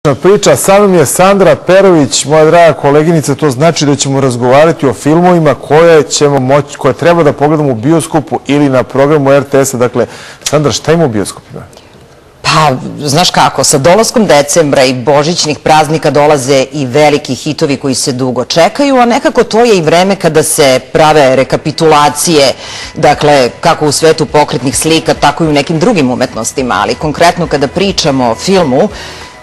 Priča, sa mnom je Sandra Perović, moja draga koleginica, to znači da ćemo razgovarati o filmovima koje treba da pogledamo u bioskopu ili na programu RTS-a. Dakle, Sandra, šta ima u bioskopima? Pa, znaš kako, sa dolaskom decembra i božićnih praznika dolaze i veliki hitovi koji se dugo čekaju, a nekako to je i vreme kada se prave rekapitulacije, dakle, kako u svetu pokretnih slika, tako i u nekim drugim umetnostima, ali konkretno kada pričamo o filmu,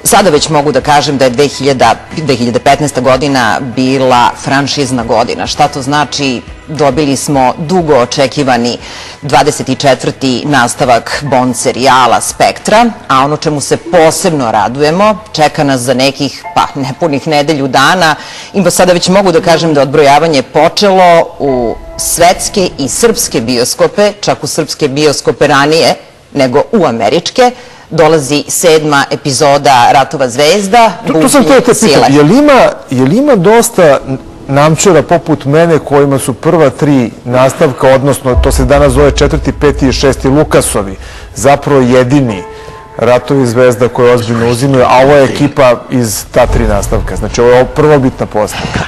sada već mogu da kažem da je 2015. godina bila franšizna godina. Šta to znači? Dobili smo dugo očekivani 24. nastavak Bond serijala Spektra, a ono čemu se posebno radujemo, čeka nas za nekih, nepunih nedelju dana. I sada već mogu da kažem da je odbrojavanje počelo u svetske i srpske bioskope, čak u srpske bioskope ranije nego u američke. Dolazi 7. epizoda Ratova zvezda, Buđenje sile. Je li ima dosta namčara poput mene kojima su prva 3 nastavka, odnosno to se danas zove 4., 5. i 6. Lukasovi, zapravo jedini Ratovi zvezda koje ozbiljno uzimaju, a ovo je ekipa iz ta 3 nastavka. Znači, ovo je prvobitna postavka.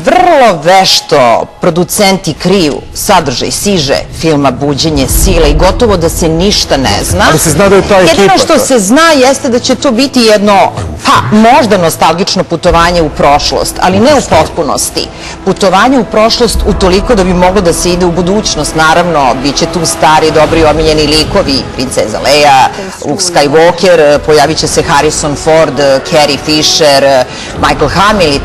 Vrlo vešto producenti kriju sadržaj, siže filma Buđenje sile i gotovo da se ništa ne zna. Ali se zna da je ta ekipa. Jedino što se zna jeste da će to biti jedno, možda nostalgično putovanje u prošlost, ali ne u potpunosti. Putovanje u prošlost utoliko da bi moglo da se ide u budućnost. Naravno, bit će tu stari, dobri, omiljeni likovi, princeza Leia, Luke Skywalker, pojavit će se Harrison Ford, Carrie Fisher, Michael Hamill i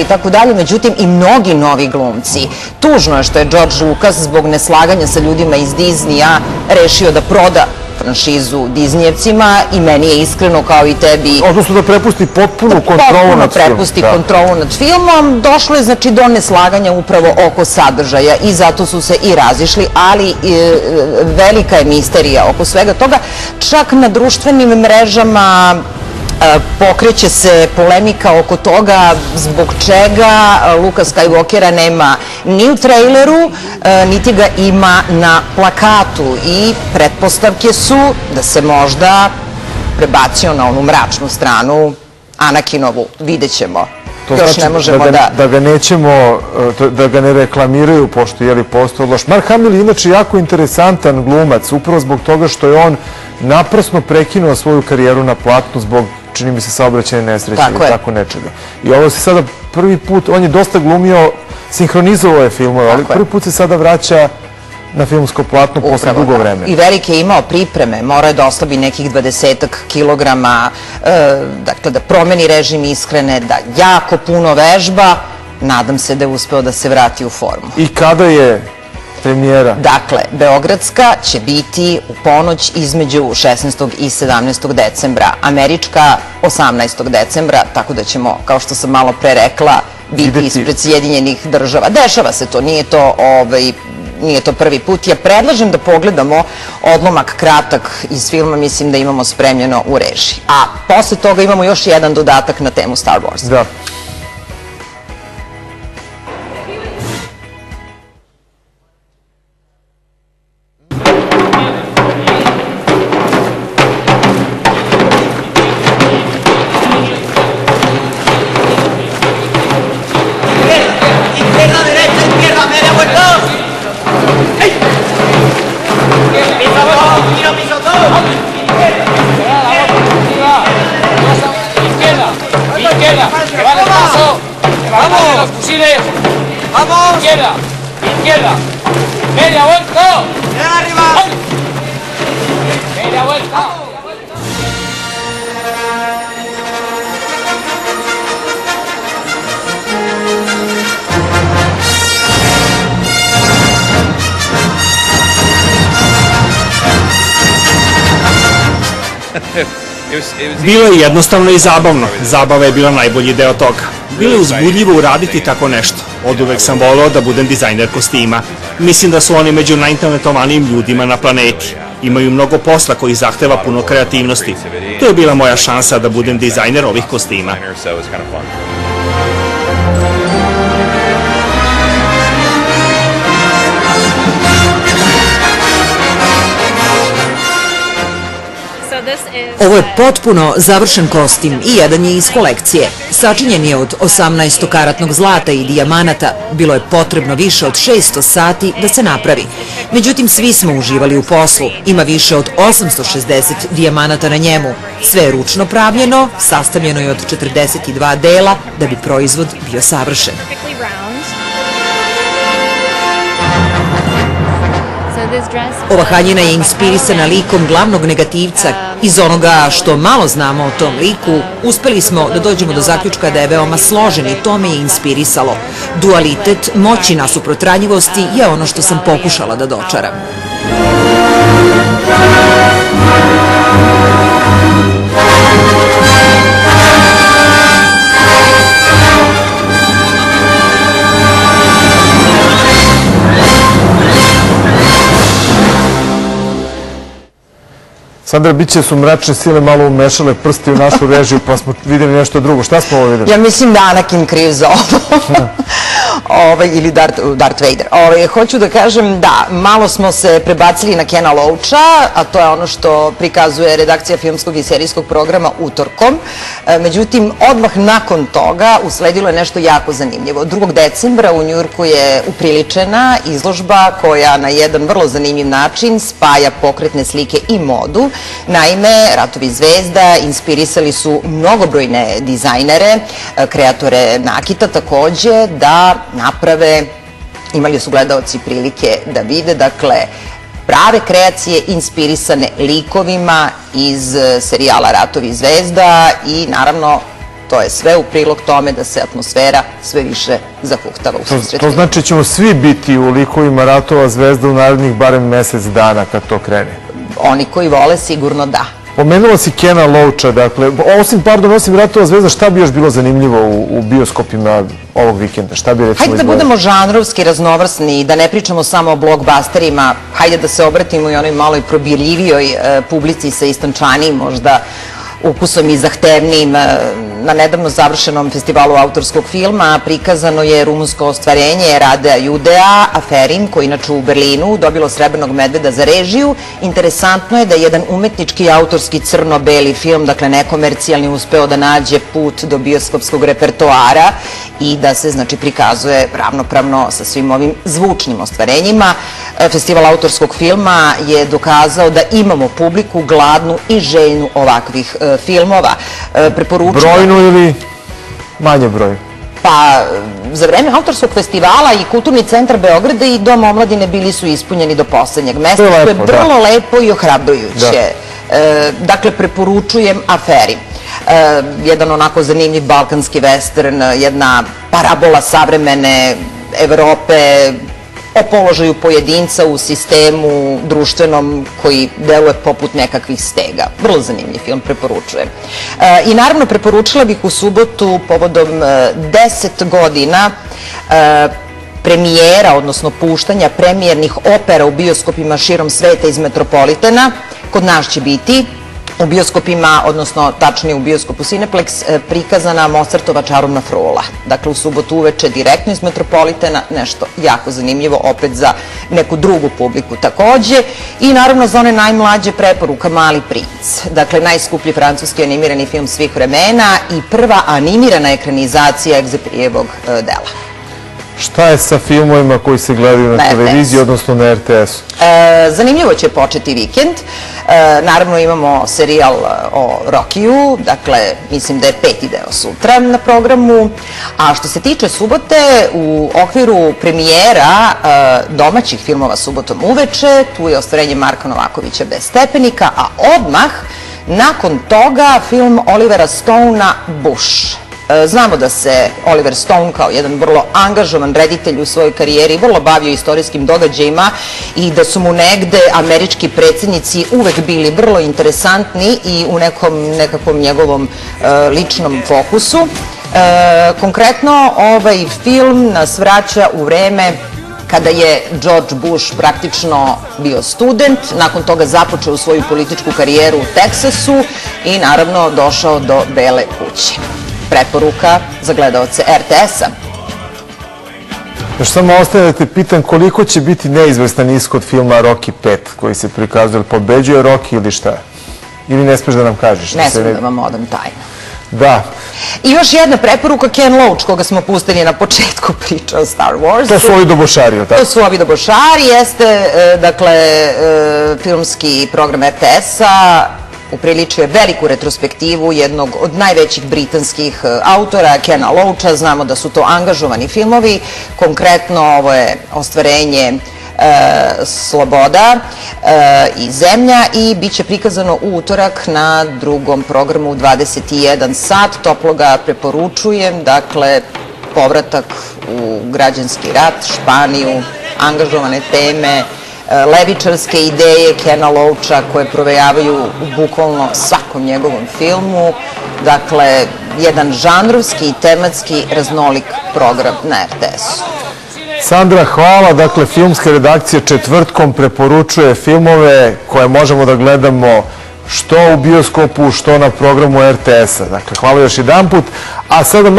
tako dalje, međutim i mnogi novi glumci. Tužno je što je George Lucas zbog neslaganja sa ljudima iz Disneya rešio da proda franšizu Disneyevcima i meni je iskreno kao i tebi... Odnosno da prepusti potpunu kontrolu nad filmom. Prepusti kontrolu nad filmom. Došlo je znači do neslaganja upravo oko sadržaja i zato su se i razišli, ali velika je misterija oko svega toga. Čak na društvenim mrežama pokreće se polemika oko toga zbog čega Luka Skywalkera nema ni u traileru, niti ga ima na plakatu i pretpostavke su da se možda prebacio na onu mračnu stranu Anakinovu. Vidjet ćemo. To znači da ga ne reklamiraju pošto je li postao loš. Mark Hamill je inače jako interesantan glumac, upravo zbog toga što je on naprasno prekinuo svoju karijeru na platnu zbog, čini mi se, saobraćajne nesreće ili tako nečega. I ovo se sada prvi put, on je dosta glumio, sinhronizovao je filmove, ali prvi put se sada vraća na filmsko platno posle dugo vremena. I velike je imao pripreme, morao je da oslabi nekih 20 kilograma, dakle da promeni režim ishrane, da jako puno vežba, nadam se da je uspeo da se vrati u formu. I kada je premijera? Dakle, beogradska će biti u ponoć između 16. i 17. decembra, američka 18. decembra, tako da ćemo, kao što sam malo pre rekla, biti ispred Sjedinjenih država. Dešava se to, nije to prvi put. Ja predlažem da pogledamo odlomak kratak iz filma, mislim da imamo spremljeno u režiji. A posle toga imamo još jedan dodatak na temu Star Wars. Da. Bilo je jednostavno i zabavno. Zabava je bila najbolji deo toga. Bilo je uzbudljivo uraditi tako nešto. Oduvek sam voleo da budem dizajner kostima. Mislim da su oni među najtalentovanijim ljudima na planeti. Imaju mnogo posla koji zahteva puno kreativnosti. To je bila moja šansa da budem dizajner ovih kostima. Ovo je potpuno završen kostim i jedan je iz kolekcije. Sačinjen je od 18-karatnog zlata i dijamanata. Bilo je potrebno više od 600 sati da se napravi. Međutim, svi smo uživali u poslu. Ima više od 860 dijamanata na njemu. Sve je ručno pravljeno, sastavljeno je od 42 dela da bi proizvod bio savršen. Ova haljina je inspirisana likom glavnog negativca. Iz onoga što malo znamo o tom liku, uspeli smo da dođemo do zaključka da je veoma složen i to me je inspirisalo. Dualitet moći nasuprot ranjivosti je ono što sam pokušala da dočaram. Sandra, biće su mračne sile malo umešale prsti u našu režiju, pa smo vidjeli nešto drugo. Šta smo ovo vidjeli? Ja mislim da Anakin kriv za ovo. Ili Darth Vader. Hoću da kažem da, malo smo se prebacili na Kena Loacha, a to je ono što prikazuje redakcija filmskog i serijskog programa utorkom. Međutim, odmah nakon toga usledilo je nešto jako zanimljivo. 2. decembra u Njujorku je upriličena izložba koja na jedan vrlo zanimljiv način spaja pokretne slike i modu. Naime, Ratovi zvezda inspirisali su mnogobrojne dizajnere, kreatore nakita takođe, da naprave, imali su gledaoci prilike da vide, dakle, prave kreacije inspirisane likovima iz serijala Ratovi zvezda i naravno to je sve u prilog tome da se atmosfera sve više zahuktava u susretu. To znači ćemo svi biti u likovima Ratova zvezda u narednih barem mesec dana kad to krene? Oni koji vole sigurno da. Pomenula si Kena Loacha, dakle, osim Ratova zvezda, šta bi još bilo zanimljivo u bioskopima ovog vikenda? Šta bi recimo Hajde da izdvojili? budemo žanrovski raznovrsni i da ne pričamo samo o blockbusterima. Hajde da se obratimo i onoj maloj probirljivijoj publici sa istančanijim možda ukusom i zahtevnijim. Na nedavno završenom festivalu autorskog filma prikazano je rumunsko ostvarenje Radea Judea, Aferin, koji inače u Berlinu dobilo Srebrnog medveda za režiju. Interesantno je da je jedan umetnički autorski crno-beli film, dakle nekomercijalni, uspeo da nađe put do bioskopskog repertoara i da se, znači, prikazuje ravnopravno sa svim ovim zvučnim ostvarenjima. Festival autorskog filma je dokazao da imamo publiku gladnu i željnu ovakvih filmova. Brojnu ili manje brojnu? Pa, za vreme autorskog festivala i Kulturni centar Beograda i Dom omladine bili su ispunjeni do poslednjeg mesta, što je vrlo lepo i ohrabrujuće. Dakle, preporučujem Aferin. Jedan onako zanimljiv balkanski western, jedna parabola savremene Evrope, o položaju pojedinca u sistemu društvenom koji deluje poput nekakvih stega. Vrlo zanimljiv film, preporučujem. I naravno preporučila bih u subotu povodom 10 godina premijera, odnosno puštanja premijernih opera u bioskopima širom sveta iz Metropolitana. Kod nas će biti u bioskopima, odnosno tačnije u bioskopu Cineplex, prikazana Mozartova Čarobna frula. Dakle, u subotu uveče direktno iz Metropolitana, nešto jako zanimljivo, opet za neku drugu publiku takođe. I naravno za one najmlađe preporuka Mali princ. Dakle, najskuplji francuski animirani film svih vremena i prva animirana ekranizacija Egzeprijevog dela. Šta je sa filmovima koji se gledaju na televiziji, odnosno na RTS-u? Zanimljivo će početi vikend. Naravno imamo serijal o Rokiju, dakle mislim da je 5. deo sutra na programu. A što se tiče subote, u okviru premijera domaćih filmova subotom uveče, tu je ostvarenje Marka Novakovića Bez stepenika, a odmah nakon toga film Olivera Stonea Bush. Znamo da se Oliver Stone kao jedan vrlo angažovan reditelj u svojoj karijeri vrlo bavio istorijskim događajima i da su mu negde američki predsjednici uvek bili vrlo interesantni i u nekakvom njegovom ličnom fokusu. Konkretno, ovaj film nas vraća u vreme kada je George Bush praktično bio student, nakon toga započeo svoju političku karijeru u Teksasu i naravno došao do Bele kuće. Preporuka za gledaoce RTS-a. Još samo ostaje da te pitam koliko će biti neizvestan ishod filma Rocky 5 koji se prikazuje, pobeđuje Rocky ili šta? Ili ne smiješ da nam kažeš? Ne smijem da vam odam tajnu. Da. I još jedna preporuka, Ken Loach, koga smo pustili na početku priče o Star Warsu. To su ovi dobošari, tako? To su ovi dobošari, jeste, dakle, filmski program RTS-a upriličio je veliku retrospektivu jednog od najvećih britanskih autora, Kena Loacha. Znamo da su to angažovani filmovi. Konkretno, ovo je ostvarenje Sloboda i Zemlja i bit će prikazano u utorak na drugom programu u 21 sat. Toplo ga preporučujem, dakle, povratak u građanski rat, Španiju, angažovane teme, levičarske ideje Kena Loacha koje provejavaju u bukvalno svakom njegovom filmu. Dakle, jedan žanrovski i tematski raznolik program na RTS-u. Sandra, hvala. Dakle, filmska redakcija četvrtkom preporučuje filmove koje možemo da gledamo što u bioskopu, što na programu RTS-a. Dakle, hvala još jedan put. A sada